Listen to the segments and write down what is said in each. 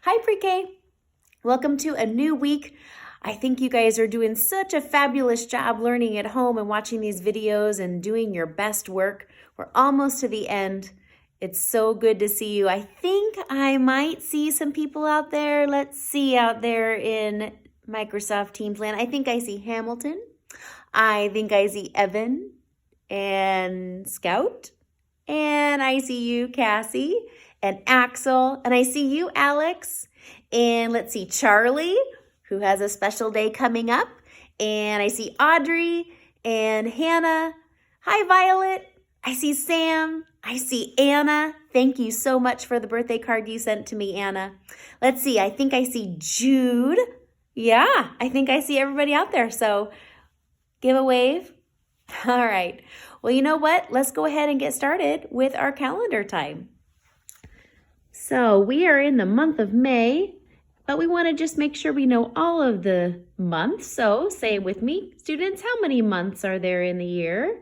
Hi, Pre-K. Welcome to a new week. I think you guys are doing such a fabulous job learning at home and watching these videos and doing your best work. We're almost to the end. It's so good to see you. I think I might see some people out there. Let's see out there in Microsoft Teams land. I think I see Hamilton. I think I see Evan and Scout. And I see you, Cassie, and Axel. And I see you, Alex. And let's see, Charlie, who has a special day coming up. And I see Audrey and Hannah. Hi, Violet. I see Sam. I see Anna. Thank you so much for the birthday card you sent to me, Anna. Let's see, I think I see Jude. Yeah, I think I see everybody out there. So give a wave. All right. Well, you know what? Let's go ahead and get started with our calendar time. So we are in the month of May, but we want to just make sure we know all of the months. So say it with me, students, how many months are there in the year?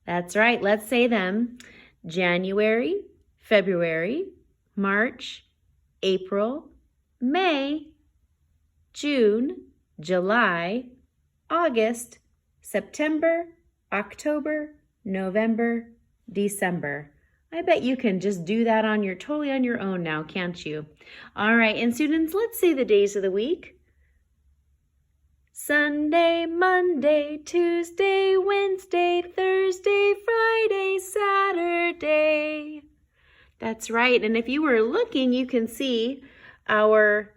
That's right. Let's say them. January, February, March, April, May, June, July, August, September, October, November, December. I bet you can just do that totally on your own now, can't you? All right, and students, let's say the days of the week. Sunday, Monday, Tuesday, Wednesday, Thursday, Friday, Saturday. That's right, and if you were looking, you can see our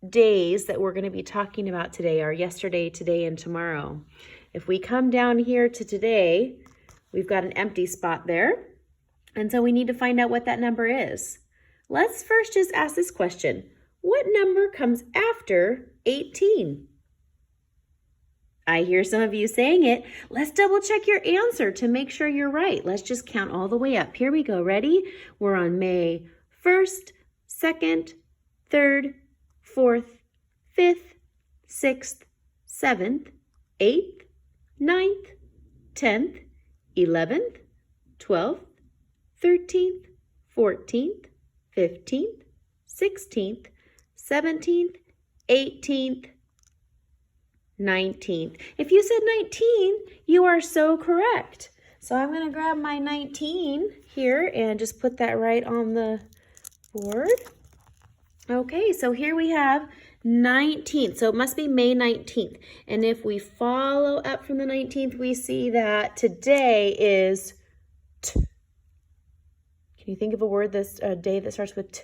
days that we're going to be talking about today are yesterday, today, and tomorrow. If we come down here to today, we've got an empty spot there. And so we need to find out what that number is. Let's first just ask this question. What number comes after 18? I hear some of you saying it. Let's double check your answer to make sure you're right. Let's just count all the way up. Here we go. Ready? We're on May 1st, 2nd, 3rd, 4th, 5th, 6th, 7th, 8th, 9th, 10th, 11th, 12th, 13th, 14th, 15th, 16th, 17th, 18th, 19th. If you said 19, you are so correct. So I'm going to grab my 19 here and just put that right on the board. Okay, so here we have 19th. So it must be May 19th. And if we follow up from the 19th, we see that today is T. Can you think of a word day that starts with T?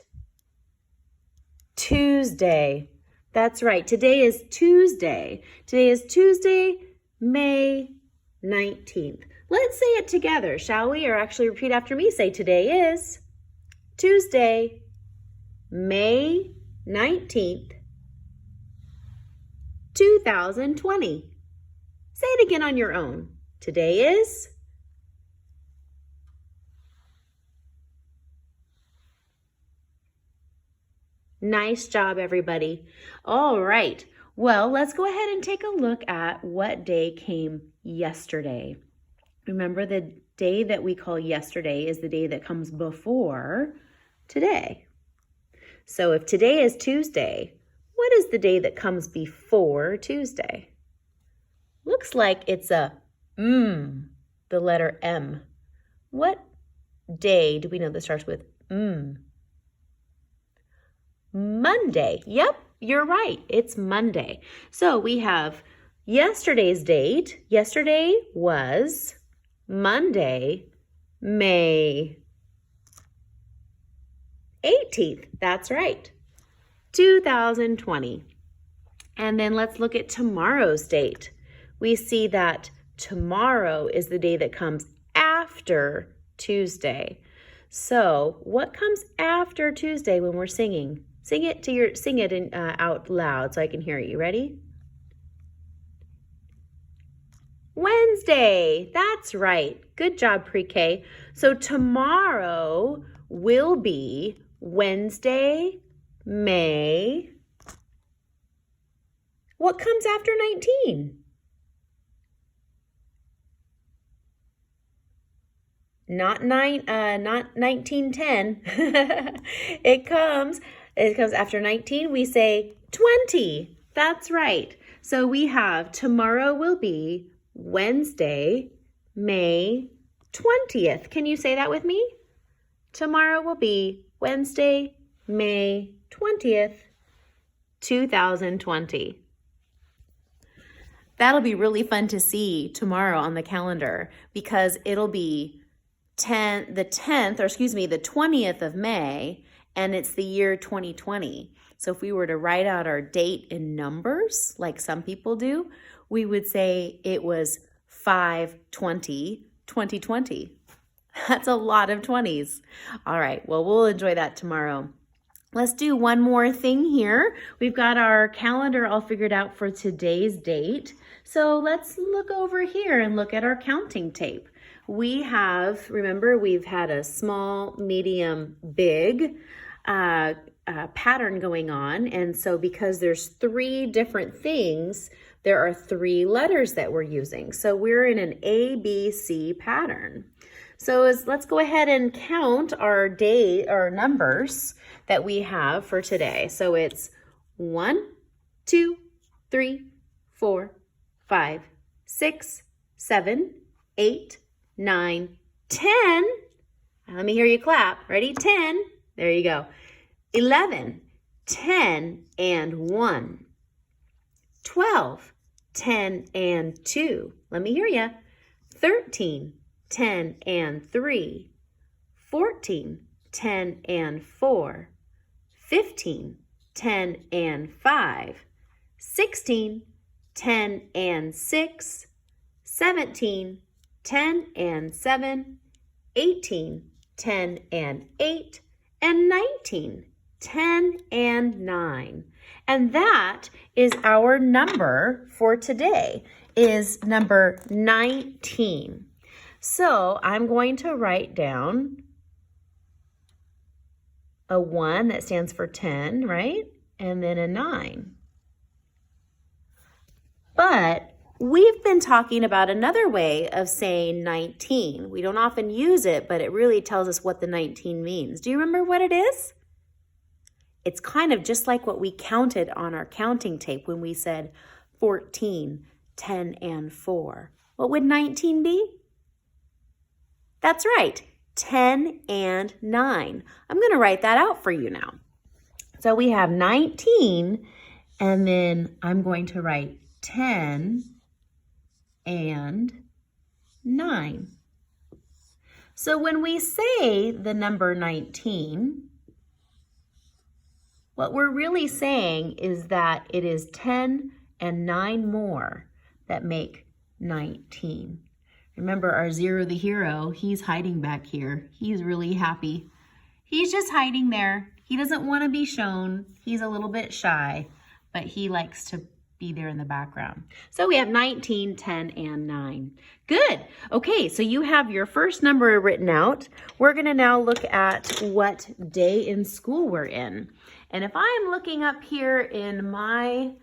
Tuesday. That's right. Today is Tuesday. Today is Tuesday, May 19th. Let's say it together, shall we? Or actually repeat after me. Say today is Tuesday, May 19th, 2020. Say it again on your own. Today is Nice job, everybody. All right. Well, let's go ahead and take a look at what day came yesterday. Remember, the day that we call yesterday is the day that comes before today. So if today is Tuesday, what is the day that comes before Tuesday? Looks like it's the letter M. What day do we know that starts with Monday. Yep, you're right. It's Monday. So we have yesterday's date. Yesterday was Monday, May 18th. That's right. 2020. And then let's look at tomorrow's date. We see that tomorrow is the day that comes after Tuesday. So what comes after Tuesday when we're singing? Sing it out loud so I can hear it. You ready? Wednesday. That's right. Good job, Pre-K. So tomorrow will be Wednesday, May. What comes after 19? not 1910. It comes after 19, we say 20. That's right. So we have tomorrow will be Wednesday, May 20th. Can you say that with me? Tomorrow will be Wednesday, May 20th, 2020. That'll be really fun to see tomorrow on the calendar because it'll be the 20th of May, and it's the year 2020. So if we were to write out our date in numbers, like some people do, we would say it was 5/20/2020. That's a lot of 20s. All right, well, we'll enjoy that tomorrow. Let's do one more thing here. We've got our calendar all figured out for today's date. So let's look over here and look at our counting tape. Remember, we've had a small, medium, big pattern going on. And so because there's 3 different things, there are 3 letters that we're using. So we're in an ABC pattern. So let's go ahead and count our numbers that we have for today. So it's 1, 2, 3, 4, 5, 6, 7, 8, 9, 10. Let me hear you clap. Ready? 10. There you go. 11, 10 and 1. 12, 10 and 2. Let me hear you. 13, 10 and 3. 14, 10 and 4. 15, 10 and 5. 16, 10 and 6. 17, 10 and 7. 18, 10 and 8. And 19, 10 and 9. And that is our number for today, is number 19. So I'm going to write down a 1 that stands for 10, right? And then a 9. But we've been talking about another way of saying 19. We don't often use it, but it really tells us what the 19 means. Do you remember what it is? It's kind of just like what we counted on our counting tape when we said 14, 10, and 4. What would 19 be? That's right, 10 and 9. I'm going to write that out for you now. So we have 19, and then I'm going to write 10 and 9. So when we say the number 19, what we're really saying is that it is 10 and 9 more that make 19. Remember our Zero the hero, he's hiding back here. He's really happy. He's just hiding there. He doesn't want to be shown. He's a little bit shy, but he likes to be there in the background. So we have 19, 10, and 9. Good. Okay, so you have your first number written out. We're going to now look at what day in school we're in. And if I'm looking up here in my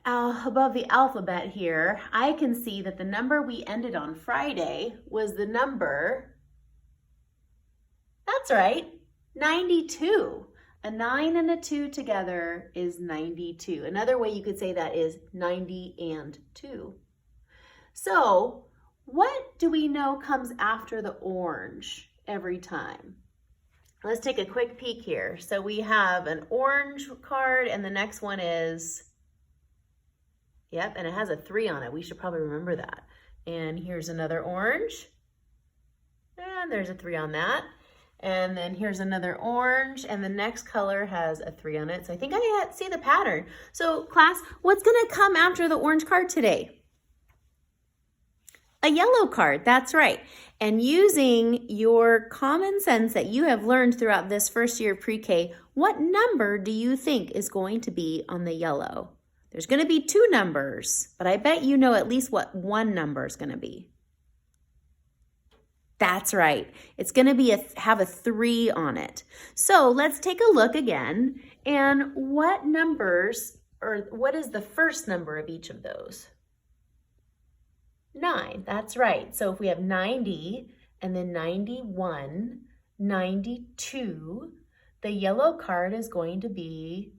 above the alphabet here, I can see that the number we ended on Friday was the number, that's right, 92. A 9 and a 2 together is 92. Another way you could say that is 90 and 2. So what do we know comes after the orange every time? Let's take a quick peek here. So we have an orange card, and the next one is, yep, and it has a 3 on it. We should probably remember that. And here's another orange, and there's a 3 on that. And then here's another orange, and the next color has a 3 on it. So I think I see the pattern. So class, what's gonna come after the orange card today? A yellow card, that's right. And using your common sense that you have learned throughout this first year of pre-K, what number do you think is going to be on the yellow? There's gonna be 2 numbers, but I bet you know at least what one number is gonna be. That's right. It's going to have a 3 on it. So let's take a look again. And what numbers, or what is the first number of each of those? 9. That's right. So if we have 90 and then 91, 92. The yellow card is going to be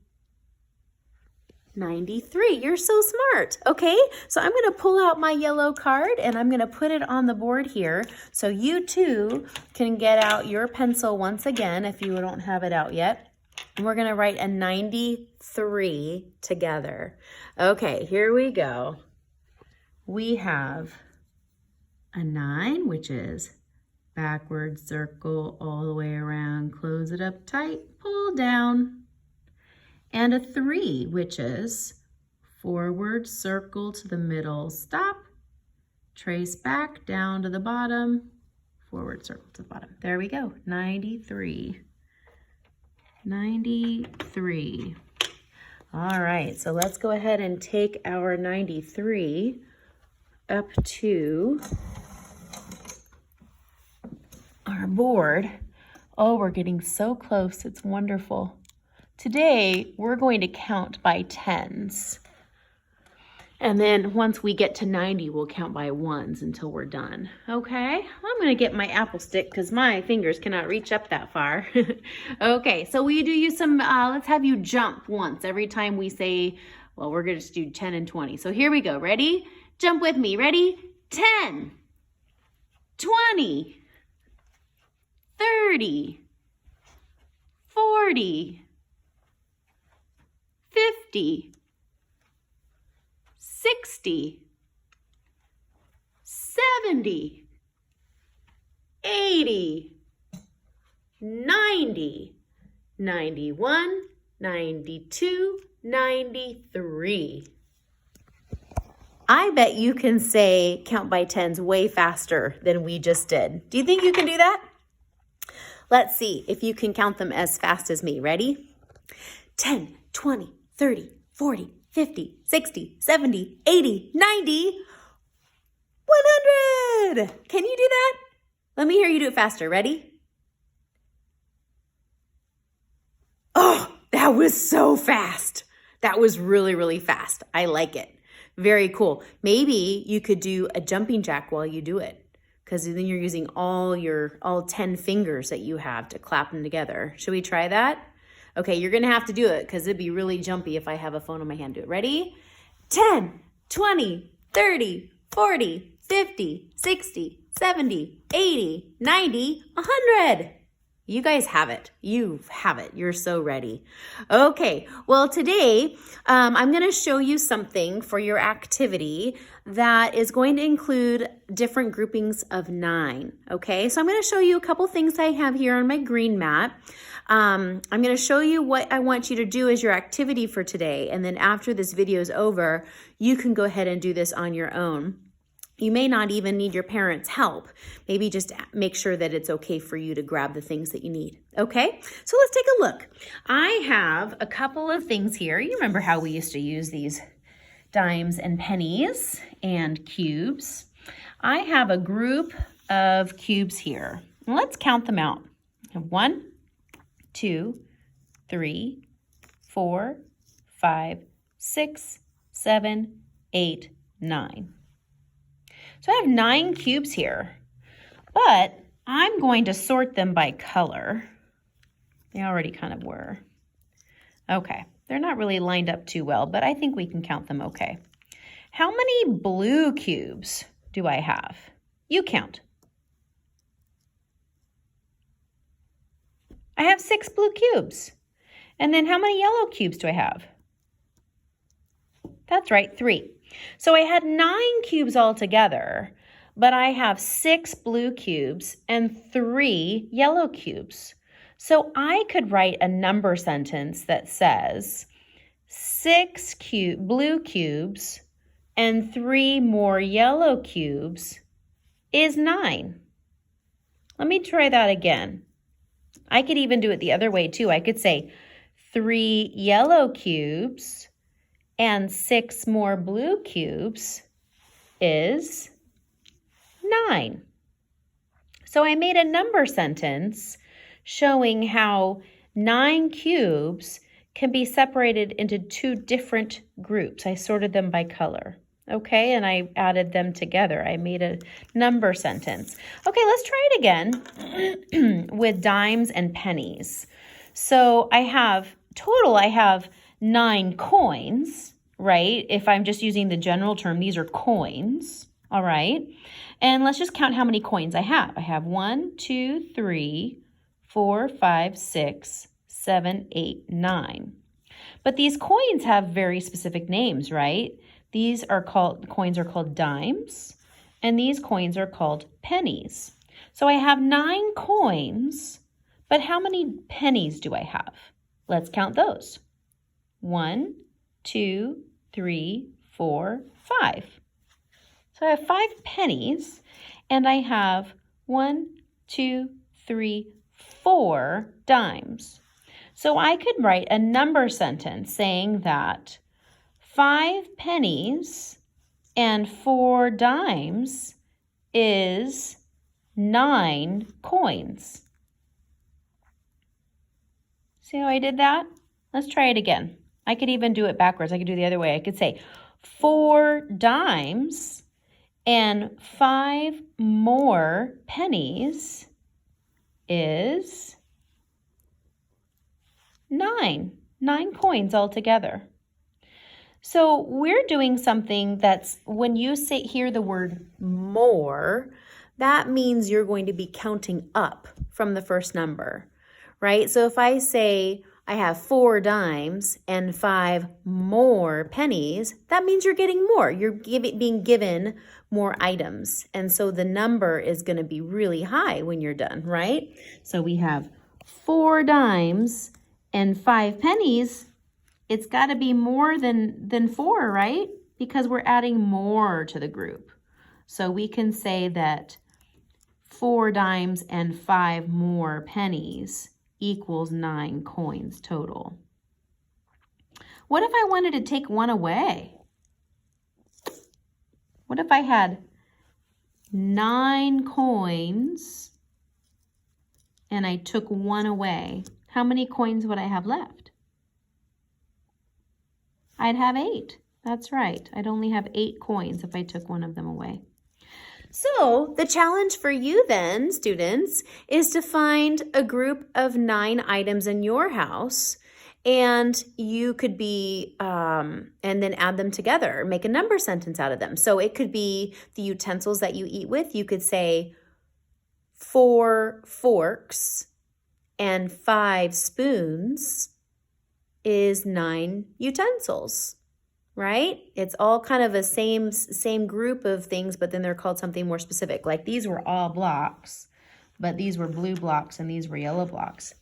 93. You're so smart. Okay, so I'm going to pull out my yellow card and I'm going to put it on the board here. So you too can get out your pencil once again if you don't have it out yet. And we're going to write a 93 together. Okay, here we go. We have a 9, which is backward circle all the way around, close it up tight, pull down. And a 3, which is forward circle to the middle, stop, trace back down to the bottom, forward circle to the bottom. There we go, 93. 93. All right, so let's go ahead and take our 93 up to our board. Oh, we're getting so close, it's wonderful. Today, we're going to count by tens. And then once we get to 90, we'll count by ones until we're done. Okay, I'm gonna get my apple stick because my fingers cannot reach up that far. Okay, so we do use some, let's have you jump once every time we say, well, we're gonna just do 10 and 20. So here we go, ready? Jump with me, ready? 10, 20, 30, 40, 50, 60, 70, 80, 90, 91, 92, 93. I bet you can say count by tens way faster than we just did. Do you think you can do that? Let's see if you can count them as fast as me. Ready? 10, 20, 30, 40, 50, 60, 70, 80, 90, 100. Can you do that? Let me hear you do it faster. Ready? Oh, that was so fast. That was really, really fast. I like it. Very cool. Maybe you could do a jumping jack while you do it, because then you're using all 10 fingers that you have to clap them together. Should we try that? Okay, you're gonna have to do it because it'd be really jumpy if I have a phone in my hand. Do it. Ready? 10, 20, 30, 40, 50, 60, 70, 80, 90, 100. You guys have it. You have it. You're so ready. Okay, well today I'm going to show you something for your activity that is going to include different groupings of 9. Okay, so I'm going to show you a couple things I have here on my green mat. I'm going to show you what I want you to do as your activity for today. And then after this video is over, you can go ahead and do this on your own. You may not even need your parents' help. Maybe just make sure that it's okay for you to grab the things that you need. Okay, so let's take a look. I have a couple of things here. You remember how we used to use these dimes and pennies and cubes. I have a group of cubes here. Let's count them out. 1, 2, 3, 4, 5, 6, 7, 8, 9. So I have 9 cubes here, but I'm going to sort them by color. They already kind of were. Okay, they're not really lined up too well, but I think we can count them okay. How many blue cubes do I have? You count. I have 6 blue cubes. And then how many yellow cubes do I have? That's right, 3. So I had 9 cubes altogether, but I have 6 blue cubes and 3 yellow cubes. So I could write a number sentence that says 6 blue cubes and 3 more yellow cubes is 9. Let me try that again. I could even do it the other way too. I could say 3 yellow cubes and 6 more blue cubes is 9. So I made a number sentence showing how 9 cubes can be separated into 2 different groups. I sorted them by color. Okay, and I added them together. I made a number sentence. Okay, let's try it again with dimes and pennies. So I have 9 coins, right? If I'm just using the general term, these are coins, all right? And let's just count how many coins I have. I have 1, 2, 3, 4, 5, 6, 7, 8, 9. But these coins have very specific names, right? Coins are called dimes, and these coins are called pennies. So I have 9 coins, but how many pennies do I have? Let's count those. 1, 2, 3, 4, 5. So I have 5 pennies, and I have 1, 2, 3, 4 dimes. So I could write a number sentence saying that 5 pennies and 4 dimes is 9 coins. See how I did that? Let's try it again. I could even do it backwards. I could do it the other way. I could say 4 dimes and 5 more pennies is 9 coins altogether. So we're doing something that's, when you hear the word more, that means you're going to be counting up from the first number, right? So if I say I have 4 dimes and 5 more pennies, that means you're getting more. You're being given more items. And so the number is going to be really high when you're done, right? So we have 4 dimes and 5 pennies. It's got to be more than 4, right? Because we're adding more to the group. So we can say that 4 dimes and 5 more pennies equals 9 coins total. What if I wanted to take one away? What if I had 9 coins and I took one away? How many coins would I have left? I'd have 8. That's right. I'd only have 8 coins if I took one of them away. So the challenge for you then, students, is to find a group of 9 items in your house, and you could be, and then add them together, make a number sentence out of them. So it could be the utensils that you eat with. You could say 4 forks and 5 spoons is 9 utensils, right? It's all kind of a same group of things, but then they're called something more specific. Like these were all blocks, but these were blue blocks and these were yellow blocks.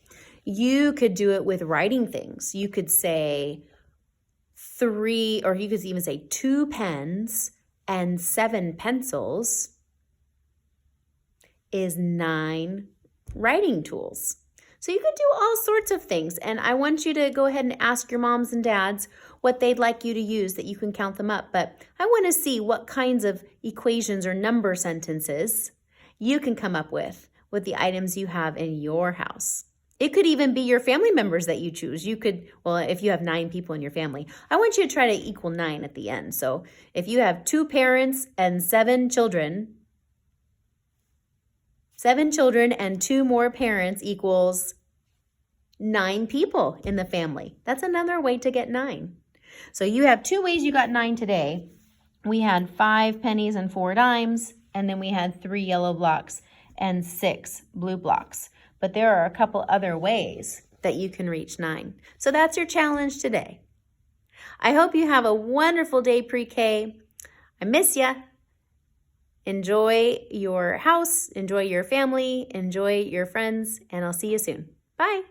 You could do it with writing things. You could say 3, or you could even say 2 pens and 7 pencils is 9 writing tools. So you could do all sorts of things, and I want you to go ahead and ask your moms and dads what they'd like you to use that you can count them up. But I want to see what kinds of equations or number sentences you can come up with the items you have in your house. It could even be your family members that you choose. You could, well, if you have 9 people in your family, I want you to try to equal 9 at the end. So if you have 2 parents and 7 children, 7 children and 2 more parents equals 9 people in the family. That's another way to get 9. So you have 2 ways you got 9 today. We had 5 pennies and 4 dimes, and then we had 3 yellow blocks and 6 blue blocks. But there are a couple other ways that you can reach 9. So that's your challenge today. I hope you have a wonderful day, pre-K. I miss ya. Enjoy your house, enjoy your family, enjoy your friends, and I'll see you soon. Bye.